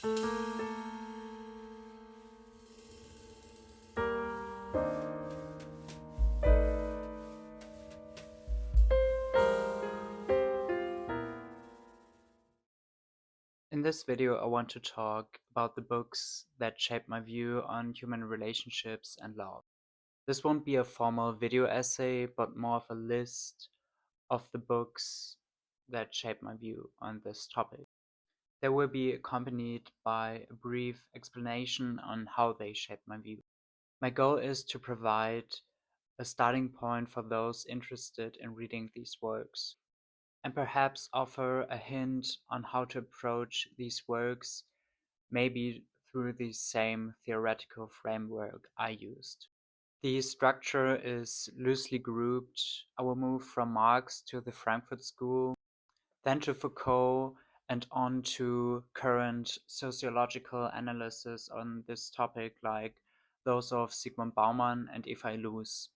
In this video, I want to talk about the books that shaped my view on human relationships and love. This won't be a formal video essay, but more of a list of the books that shaped my view on this topic. They will be accompanied by a brief explanation on how they shaped my view. My goal is to provide a starting point for those interested in reading these works, and perhaps offer a hint on how to approach these works, maybe through the same theoretical framework I used. The structure is loosely grouped. I will move from Marx to the Frankfurt School, then to Foucault, and on to current sociological analysis on this topic, like those of Zygmunt Bauman and Eva Illouz.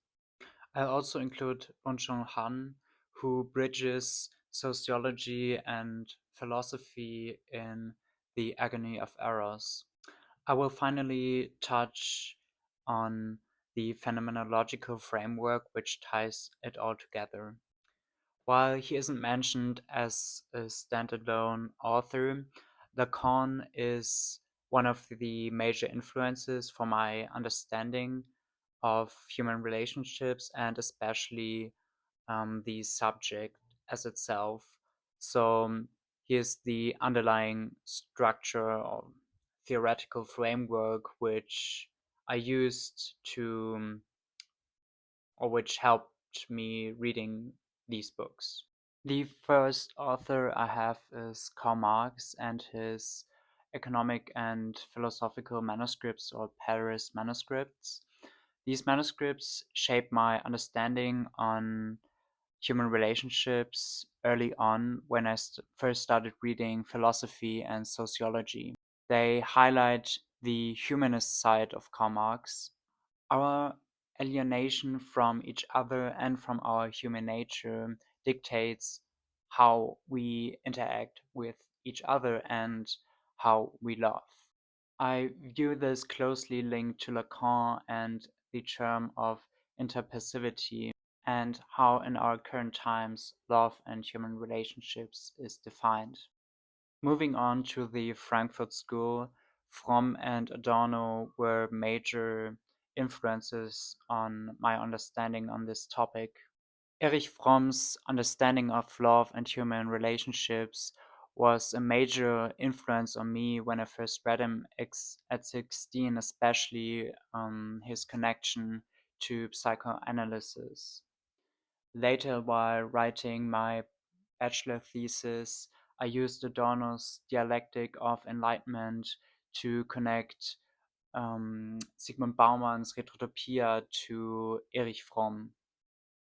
I'll also include Byung-Chul Han, who bridges sociology and philosophy in The Agony of Eros. I will finally touch on the phenomenological framework which ties it all together. While he isn't mentioned as a standalone author, Lacan is one of the major influences for my understanding of human relationships and especially the subject as itself. So here's the underlying structure or theoretical framework which I used to, or which helped me reading these books. The first author I have is Karl Marx and his economic and philosophical manuscripts, or Paris manuscripts. These manuscripts shaped my understanding on human relationships early on when I first started reading philosophy and sociology. They highlight the humanist side of Karl Marx. Our alienation from each other and from our human nature dictates how we interact with each other and how we love. I view this closely linked to Lacan and the term of interpassivity and how in our current times love and human relationships is defined. Moving on to the Frankfurt School, Fromm and Adorno were major influences on my understanding on this topic. Erich Fromm's understanding of love and human relationships was a major influence on me when I first read him at 16, especially his connection to psychoanalysis. Later, while writing my bachelor thesis, I used Adorno's Dialectic of Enlightenment to connect Zygmunt Bauman's Retrotopia to Erich Fromm.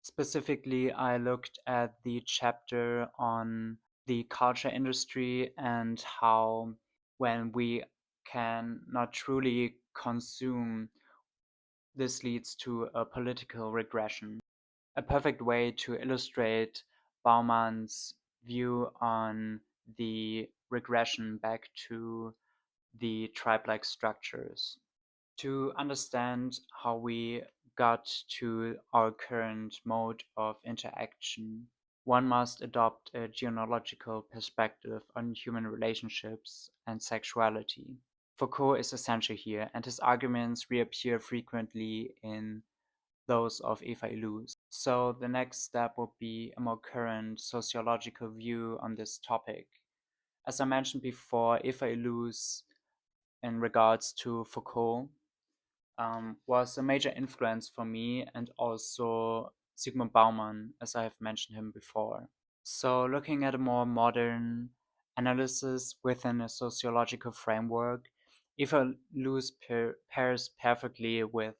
Specifically, I looked at the chapter on the culture industry and how when we can not truly consume, this leads to a political regression. A perfect way to illustrate Bauman's view on the regression back to the tribe-like structures. To understand how we got to our current mode of interaction, one must adopt a genealogical perspective on human relationships and sexuality. Foucault is essential here, and his arguments reappear frequently in those of Eva Illouz. So the next step would be a more current sociological view on this topic. As I mentioned before, Eva Illouz, in regards to Foucault, was a major influence for me, and also Zygmunt Bauman, as I have mentioned him before. So looking at a more modern analysis within a sociological framework, Eva Illouz pairs perfectly with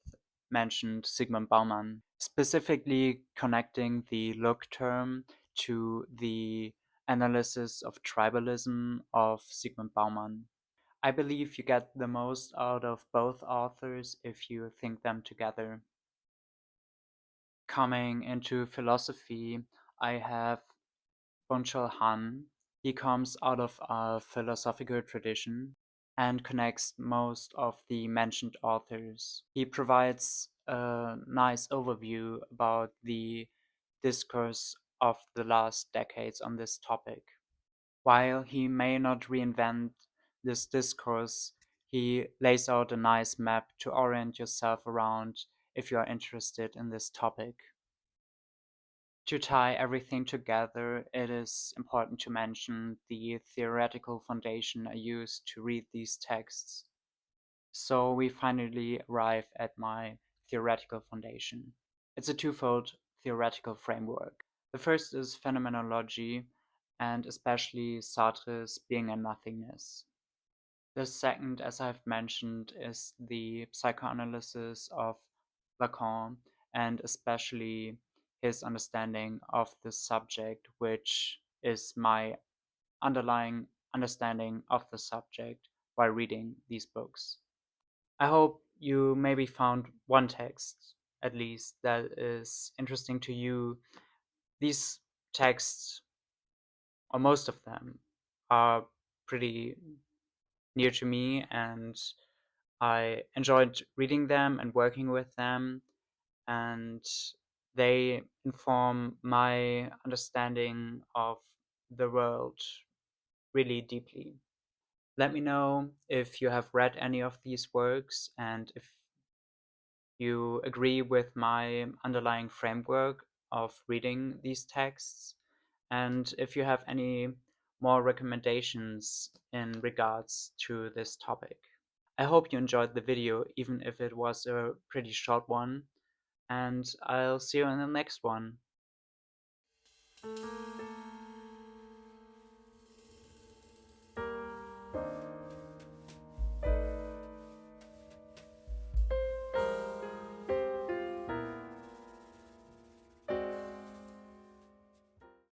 mentioned Zygmunt Bauman, specifically connecting the look term to the analysis of tribalism of Zygmunt Bauman. I believe you get the most out of both authors if you think them together. Coming into philosophy, I have Byung-Chul Han. He comes out of a philosophical tradition. and connects most of the mentioned authors. He provides a nice overview about the discourse of the last decades on this topic. While he may not reinvent this discourse, he lays out a nice map to orient yourself around if you are interested in this topic. To tie everything together, it is important to mention the theoretical foundation I used to read these texts. So we finally arrive at my theoretical foundation. It's a twofold theoretical framework. The first is phenomenology, and especially Sartre's Being and Nothingness. The second, as I've mentioned, is the psychoanalysis of Lacan, and especially his understanding of the subject, which is my underlying understanding of the subject while reading these books. I hope you maybe found one text, at least, that is interesting to you. These texts, or most of them, are pretty near to me, and I enjoyed reading them and working with them, and they inform my understanding of the world really deeply. Let me know if you have read any of these works and if you agree with my underlying framework of reading these texts, and if you have any more recommendations in regards to this topic. I hope you enjoyed the video, even if it was a pretty short one, and I'll see you in the next one.